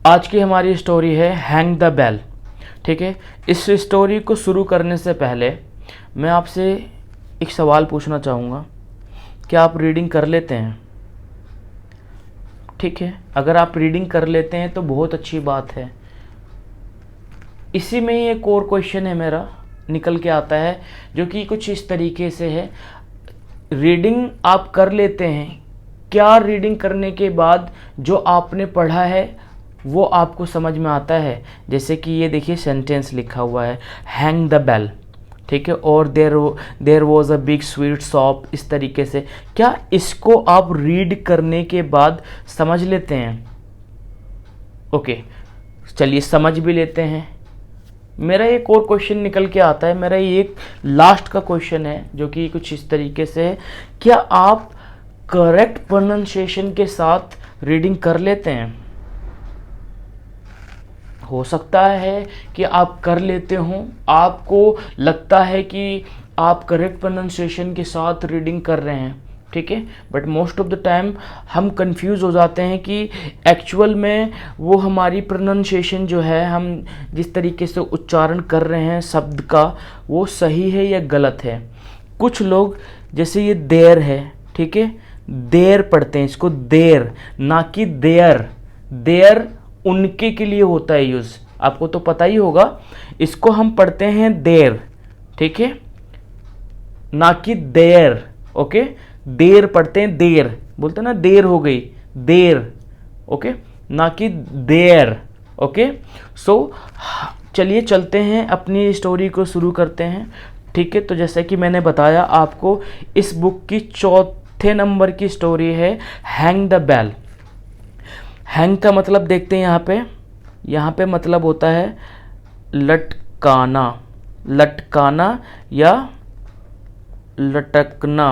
आज की हमारी स्टोरी है हैंग द बेल। ठीक है, इस स्टोरी को शुरू करने से पहले मैं आपसे एक सवाल पूछना चाहूँगा, क्या आप रीडिंग कर लेते हैं? ठीक है, अगर आप रीडिंग कर लेते हैं तो बहुत अच्छी बात है। इसी में ही एक और क्वेश्चन है मेरा निकल के आता है, जो कि कुछ इस तरीके से है। रीडिंग आप कर लेते हैं, क्या रीडिंग करने के बाद जो आपने पढ़ा है वो आपको समझ में आता है? जैसे कि ये देखिए सेंटेंस लिखा हुआ है, हैंग द बेल। ठीक है, और there was a big sweet shop, इस तरीके से। क्या इसको आप रीड करने के बाद समझ लेते हैं? ओके, चलिए समझ भी लेते हैं। मेरा एक और क्वेश्चन निकल के आता है, मेरा ये एक लास्ट का क्वेश्चन है जो कि कुछ इस तरीके से है, क्या आप करेक्ट प्रोनाउंसिएशन के साथ रीडिंग कर लेते हैं? हो सकता है कि आप कर लेते हो, आपको लगता है कि आप करेक्ट प्रोनाउंसिएशन के साथ रीडिंग कर रहे हैं, ठीक है, but most of the time हम कंफ्यूज हो जाते हैं कि एक्चुअल में वो हमारी प्रोनाउंसिएशन जो है, हम जिस तरीके से उच्चारण कर रहे हैं शब्द का, वो सही है या गलत है। कुछ लोग जैसे ये देर है, ठीक है, देर पढ़ते हैं इसको देर, ना कि देयर। देयर उनके के लिए होता है यूज़, आपको तो पता ही होगा। इसको हम पढ़ते हैं देर, ठीक है, ना कि देर। ओके, देर पढ़ते हैं, देर बोलते हैं ना, देर हो गई, देर। ओके, ना कि देर। ओके, सो चलिए चलते हैं, अपनी स्टोरी को शुरू करते हैं। ठीक है, तो जैसे कि मैंने बताया आपको, इस बुक की चौथे नंबर की स्टोरी है हैंग द बेल। हैंग का मतलब देखते हैं यहाँ पे मतलब होता है लटकाना, लटकाना या लटकना,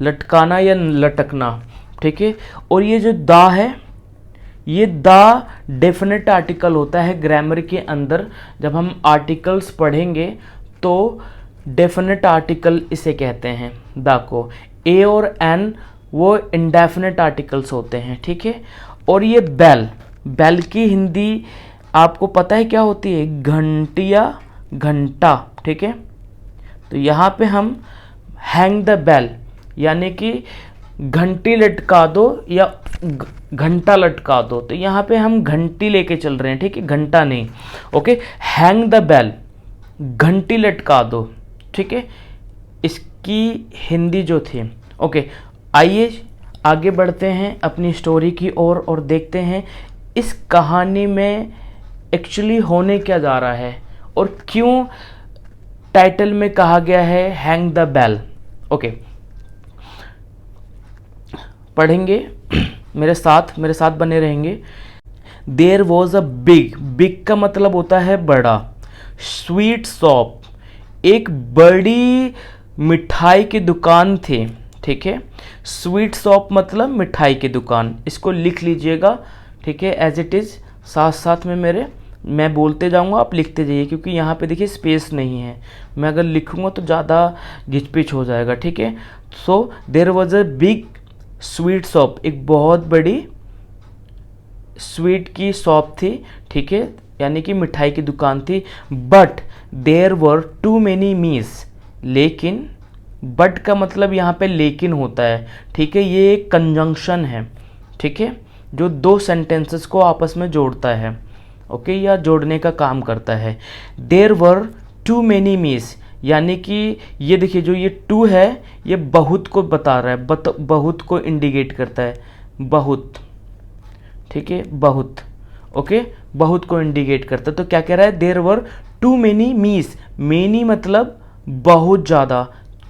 लटकाना या लटकना। ठीक है, और ये जो दा है, ये दा डेफिनेट आर्टिकल होता है ग्रामर के अंदर। जब हम आर्टिकल्स पढ़ेंगे तो डेफिनेट आर्टिकल इसे कहते हैं, दा को। ए और एन वो इंडेफिनेट आर्टिकल्स होते हैं, ठीक है। और ये बेल, बेल की हिंदी आपको पता है क्या होती है? घंटी या घंटा, ठीक है। तो यहाँ पे हम हैंग द बेल यानी कि घंटी लटका दो या घंटा लटका दो, तो यहाँ पे हम घंटी लेके चल रहे हैं, ठीक है, घंटा नहीं। ओके, हैंग द बेल, घंटी लटका दो, ठीक है, इसकी हिंदी जो थी। ओके, आइए आगे बढ़ते हैं अपनी स्टोरी की ओर और देखते हैं इस कहानी में एक्चुअली होने क्या जा रहा है और क्यों टाइटल में कहा गया है हैंग द बेल। ओके, पढ़ेंगे मेरे साथ बने रहेंगे। There was a big, big का मतलब होता है बड़ा, स्वीट शॉप, एक बड़ी मिठाई की दुकान थी, ठीक है। स्वीट शॉप मतलब मिठाई की दुकान, इसको लिख लीजिएगा, ठीक है, एज इट इज़। साथ साथ में मैं बोलते जाऊंगा, आप लिखते जाइए, क्योंकि यहाँ पे देखिए स्पेस नहीं है, मैं अगर लिखूंगा तो ज़्यादा घिचपिच हो जाएगा, ठीक है। So there was a big sweet shop, एक बहुत बड़ी स्वीट की शॉप थी, ठीक है, यानी कि मिठाई की दुकान थी। But there were too many mice, लेकिन बट का मतलब यहाँ पे लेकिन होता है, ठीक है, ये एक कंजंक्शन है, ठीक है, जो दो सेंटेंसेस को आपस में जोड़ता है, ओके, या जोड़ने का काम करता है। देयर वर टू मेनी मीस, यानी कि ये देखिए जो ये टू है ये बहुत को बता रहा है, बहुत को इंडिकेट करता है, बहुत, ठीक है, बहुत। ओके, बहुत को इंडिकेट करता है। तो क्या कह रहा है? देयर वर टू मेनी मीस, मेनी मतलब बहुत ज़्यादा,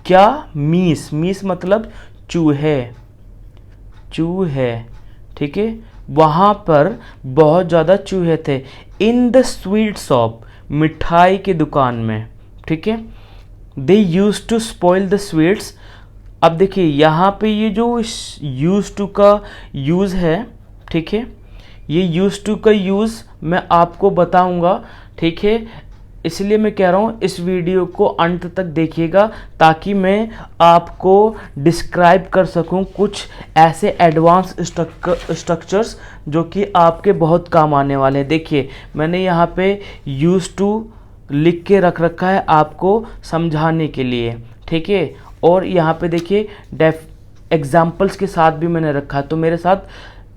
क्या? मीस, मीस मतलब चूहे, चूहे, ठीक है, वहाँ पर बहुत ज़्यादा चूहे थे। इन द स्वीट शॉप, मिठाई की दुकान में, ठीक है। They used to spoil the sweets. अब देखिए यहाँ पे ये जो यूज टू का यूज़ है, ठीक है, ये यूज टू का यूज़ मैं आपको बताऊंगा, ठीक है, इसलिए मैं कह रहा हूँ इस वीडियो को अंत तक देखिएगा ताकि मैं आपको डिस्क्राइब कर सकूँ कुछ ऐसे एडवांस स्ट्रक्चर्स जो कि आपके बहुत काम आने वाले हैं। देखिए मैंने यहाँ पे यूज्ड टू लिख के रख रखा है आपको समझाने के लिए, ठीक है। और यहाँ पे देखिए एग्जाम्पल्स के साथ भी मैंने रखा है, तो मेरे साथ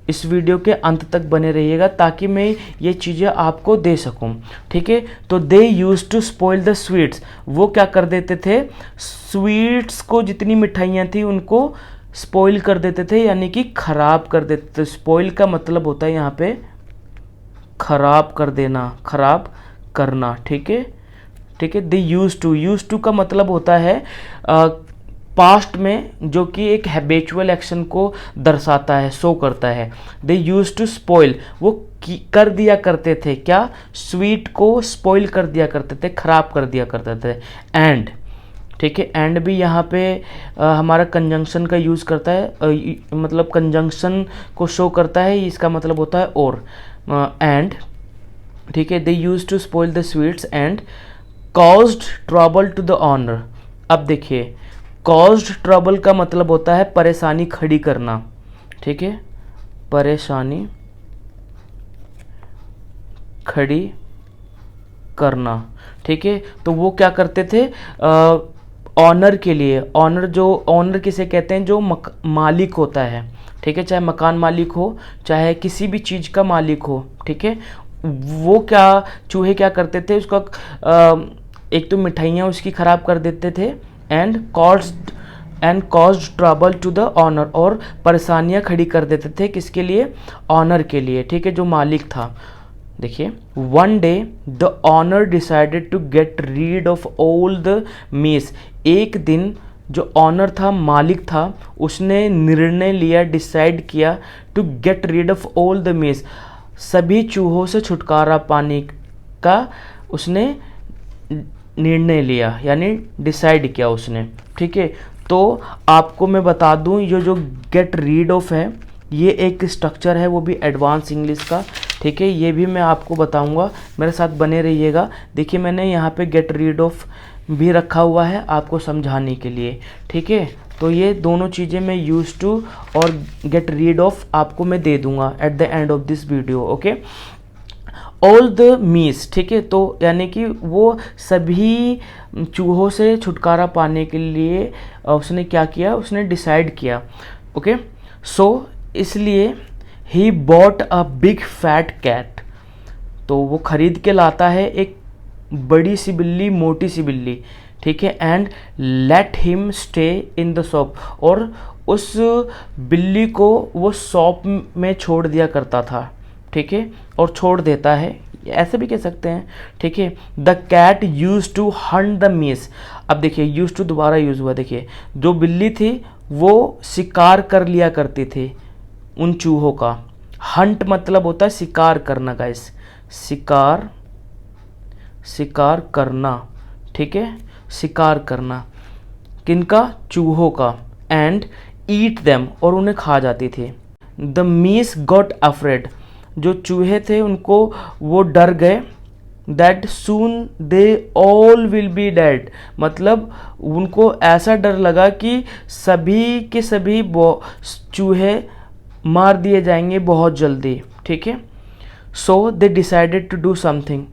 इस वीडियो के अंत तक बने रहिएगा ताकि मैं ये चीज़ें आपको दे सकूं, ठीक है। तो they used to spoil the sweets, वो क्या कर देते थे, स्वीट्स को, जितनी मिठाइयाँ थी उनको स्पॉइल कर देते थे, यानी कि खराब कर देते थे। स्पॉइल का मतलब होता है यहाँ पे खराब कर देना, खराब करना, ठीक है, ठीक है। दे यूज टू का मतलब होता है पास्ट में, जो कि एक हैबिचुअल एक्शन को दर्शाता है, शो करता है। दे यूज टू स्पॉइल, वो कर दिया करते थे, क्या, स्वीट को स्पॉइल कर दिया करते थे, खराब कर दिया करते थे। एंड, ठीक है, एंड भी यहाँ पे हमारा कंजंक्शन का यूज़ करता है, मतलब कंजंक्शन को शो करता है, इसका मतलब होता है और। एंड, ठीक है, they used to spoil the sweets and caused trouble to the owner. अब देखिए कॉज्ड ट्रबल का मतलब होता है परेशानी खड़ी करना, ठीक है, परेशानी खड़ी करना, ठीक है। तो वो क्या करते थे ऑनर के लिए, ऑनर, जो ऑनर किसे कहते हैं, जो मालिक होता है, ठीक है, चाहे मकान मालिक हो चाहे किसी भी चीज़ का मालिक हो, ठीक है। वो क्या, चूहे क्या करते थे, उसका एक तो मिठाइयाँ उसकी ख़राब कर देते थे, and caused trouble to the owner, और परेशानियाँ खड़ी कर देते थे, किसके लिए, ऑनर के लिए, ठीक है, जो मालिक था। देखिए, one day the owner decided to get rid of all the mice. एक दिन जो ऑनर था, मालिक था, उसने निर्णय लिया, डिसाइड किया, to get rid of all the mice, सभी चूहों से छुटकारा पाने का उसने निर्णय लिया, यानी डिसाइड किया उसने, ठीक है। तो आपको मैं बता दूं, ये जो गेट रीड ऑफ है, ये एक स्ट्रक्चर है, वो भी एडवांस इंग्लिश का, ठीक है। ये भी मैं आपको बताऊंगा, मेरे साथ बने रहिएगा। देखिए मैंने यहाँ पे गेट रीड ऑफ भी रखा हुआ है आपको समझाने के लिए, ठीक है। तो ये दोनों चीज़ें मैं यूज टू और गेट रीड ऑफ आपको मैं दे दूंगा at the end of this video, okay. All the मीस, ठीक है, तो यानी कि वो सभी चूहों से छुटकारा पाने के लिए उसने क्या किया, उसने डिसाइड किया, ओके। सो इसलिए ही bought a big fat cat, तो वो खरीद के लाता है एक बड़ी सी बिल्ली, मोटी सी बिल्ली, ठीक है। And let him stay in the shop, और उस बिल्ली को वो शॉप में छोड़ दिया करता था, ठीक है, और छोड़ देता है, ऐसे भी कह सकते हैं, ठीक है। The cat used to hunt the mice. अब देखिए यूज टू दोबारा यूज हुआ, देखिए जो बिल्ली थी वो शिकार कर लिया करती थी उन चूहों का। हंट मतलब होता है शिकार करना गाइस, शिकार करना, ठीक है, शिकार करना, किनका, चूहों का। एंड ईट देम, और उन्हें खा जाती थी। द मीस गॉट अफ्रेड, जो चूहे थे उनको वो डर गए, that soon they all will be dead, मतलब उनको ऐसा डर लगा कि सभी के सभी चूहे मार दिए जाएंगे बहुत जल्दी, ठीक है। So they decided to do something,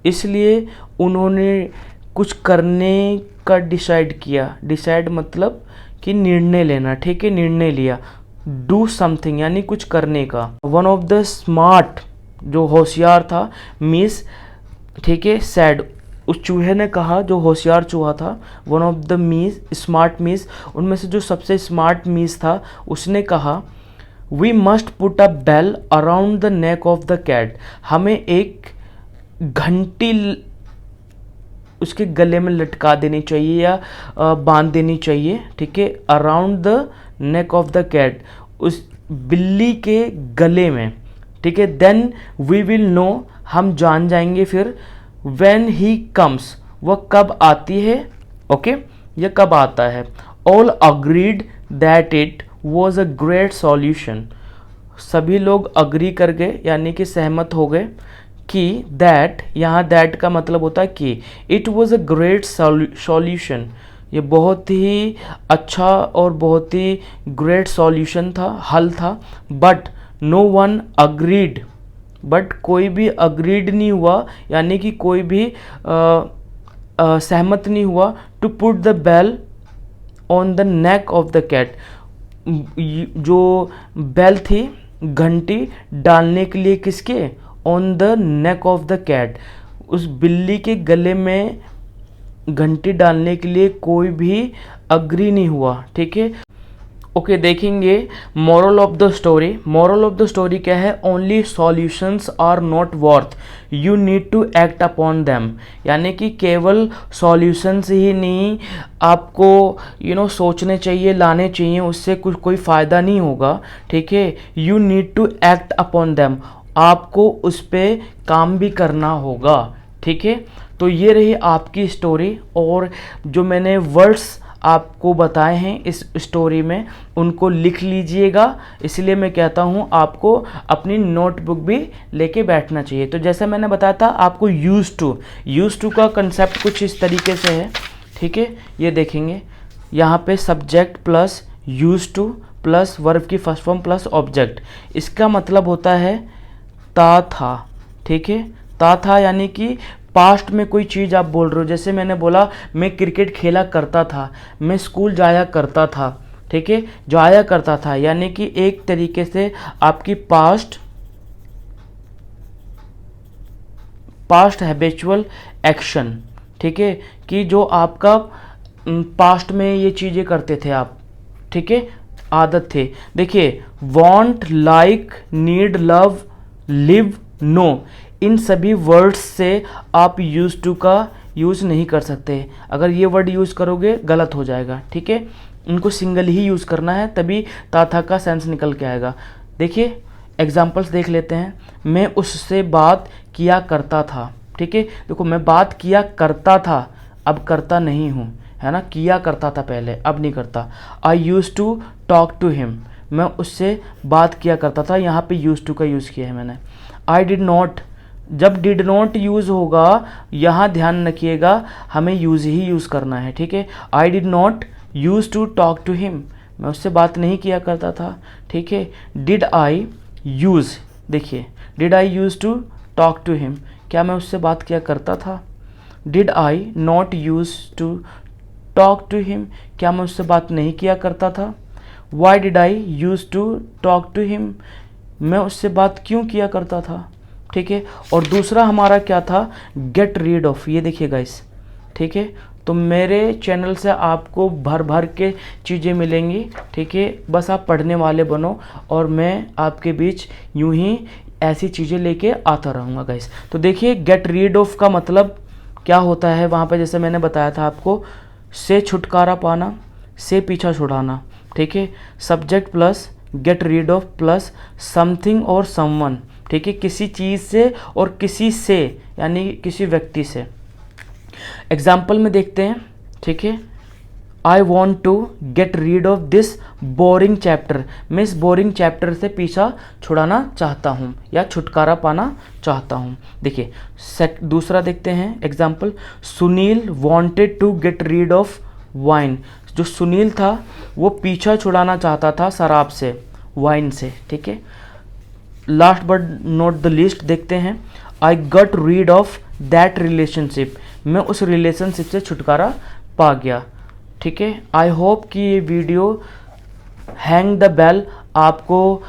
इसलिए उन्होंने कुछ करने का डिसाइड किया। डिसाइड मतलब कि निर्णय लेना, ठीक है, निर्णय लिया। डू समथिंग यानी कुछ करने का। वन ऑफ द स्मार्ट, जो होशियार था, मिस, ठीक है, सैड, उस चूहे ने कहा, जो होशियार चूहा था, वन ऑफ द मीस, स्मार्ट मीस, उनमें से जो सबसे स्मार्ट मीस था, उसने कहा, we must put a bell around the neck of the cat, हमें एक घंटी उसके गले में लटका देनी चाहिए या बांध देनी चाहिए, ठीक है, around the neck of the cat, उस बिल्ली के गले में, ठीक है। देन वी विल नो, हम जान जाएंगे फिर, व्हेन ही कम्स, वह कब आती है, ओके, यह कब आता है। All agreed that it was a great solution, सभी लोग अग्री कर गए, यानी कि सहमत हो गए कि दैट, यहाँ दैट का मतलब होता है कि, it was a great solution, ये बहुत ही अच्छा और बहुत ही ग्रेट सॉल्यूशन था, हल था, but no one agreed, but कोई भी अग्रीड नहीं हुआ, यानी कि कोई भी सहमत नहीं हुआ, to put the bell on the neck of the cat, जो बेल थी, घंटी डालने के लिए, किसके, on the neck of the cat, उस बिल्ली के गले में घंटी डालने के लिए कोई भी अग्री नहीं हुआ, ठीक है। ओके, देखेंगे moral of the story. Moral of the story क्या है, only solutions are not worth, you need to act upon them, यानी कि केवल सॉल्यूशंस ही नहीं, आपको सोचने चाहिए, लाने चाहिए, उससे कुछ कोई फ़ायदा नहीं होगा, ठीक है। You need to act upon them, आपको उस पर काम भी करना होगा, ठीक है। तो ये रही आपकी स्टोरी, और जो मैंने वर्ड्स आपको बताए हैं इस स्टोरी में, उनको लिख लीजिएगा, इसलिए मैं कहता हूँ आपको अपनी नोटबुक भी लेके बैठना चाहिए। तो जैसा मैंने बताया था आपको यूज़ टू का कंसेप्ट कुछ इस तरीके से है, ठीक है। ये देखेंगे यहाँ पे subject plus use two plus verb की फर्स्ट फॉर्म प्लस ऑब्जेक्ट, इसका मतलब होता है ता था, ठीक है। ता था यानी कि पास्ट में कोई चीज़ आप बोल रहे हो, जैसे मैंने बोला मैं क्रिकेट खेला करता था, मैं स्कूल जाया करता था, ठीक है, जाया करता था, यानी कि एक तरीके से आपकी पास्ट हैबिचुअल एक्शन, ठीक है, कि जो आपका पास्ट में ये चीज़ें करते थे आप, ठीक है, आदत थे। देखिए want, like, need, love, live, know, इन सभी वर्ड्स से आप यूज़ टू का यूज़ नहीं कर सकते। अगर ये वर्ड यूज़ करोगे गलत हो जाएगा, ठीक है। इनको सिंगल ही यूज़ करना है, तभी था का सेंस निकल के आएगा। देखिए एग्जांपल्स देख लेते हैं। मैं उससे बात किया करता था, ठीक है। देखो मैं बात किया करता था, अब करता नहीं हूँ, है ना, किया करता था पहले, अब नहीं करता। I use to talk to him, मैं उससे बात किया करता था, यहाँ पे यूज़ टू का यूज़ किया है मैंने। आई डिड नॉट, जब डिड नॉट यूज़ होगा यहाँ ध्यान रखिएगा, हमें यूज़ ही यूज़ करना है, ठीक है। I did not use to talk to him, मैं उससे बात नहीं किया करता था, ठीक है। डिड आई यूज़, देखिए did I use to talk to him, क्या मैं उससे बात किया करता था। Did I not use to talk to him, क्या मैं उससे बात नहीं किया करता था। Why did I use to talk to him, मैं उससे बात क्यों किया करता था, ठीक है। और दूसरा हमारा क्या था, गेट रीड ऑफ, ये देखिए गाइस, ठीक है। तो मेरे चैनल से आपको भर भर के चीज़ें मिलेंगी, ठीक है। बस आप पढ़ने वाले बनो और मैं आपके बीच यूं ही ऐसी चीज़ें लेके आता रहूँगा गाइस। तो देखिए गेट रीड ऑफ का मतलब क्या होता है वहाँ पे, जैसे मैंने बताया था आपको, से छुटकारा पाना, से पीछा छुड़ाना, ठीक है। Subject plus gate rid of plus something और समवन, ठीक है, किसी चीज़ से और किसी से, यानी किसी व्यक्ति से। एग्जाम्पल में देखते हैं, ठीक है। I want to get rid of this boring chapter, मैं इस बोरिंग चैप्टर से पीछा छुड़ाना चाहता हूँ या छुटकारा पाना चाहता हूँ। देखिए दूसरा देखते हैं example, Sunil wanted to get rid of wine, जो सुनील था वो पीछा छुड़ाना चाहता था शराब से, वाइन से, ठीक है। Last but not the least देखते हैं, आई गट रीड ऑफ दैट रिलेशनशिप, मैं उस रिलेशनशिप से छुटकारा पा गया, ठीक है। आई होप कि ये वीडियो हैंग द बेल आपको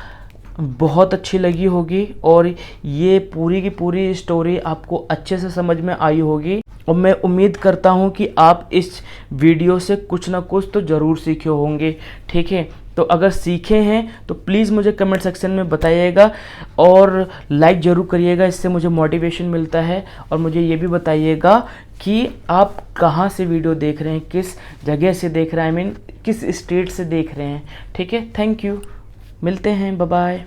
बहुत अच्छी लगी होगी और ये पूरी की पूरी स्टोरी आपको अच्छे से समझ में आई होगी, और मैं उम्मीद करता हूँ कि आप इस वीडियो से कुछ ना कुछ तो ज़रूर सीखे होंगे, ठीक है। तो अगर सीखे हैं तो प्लीज़ मुझे कमेंट सेक्शन में बताइएगा और लाइक ज़रूर करिएगा, इससे मुझे मोटिवेशन मिलता है। और मुझे ये भी बताइएगा कि आप कहाँ से वीडियो देख रहे हैं, किस जगह से देख रहे हैं, आई मीन किस स्टेट से देख रहे हैं, ठीक है। थैंक यू, मिलते हैं, बाय बाय।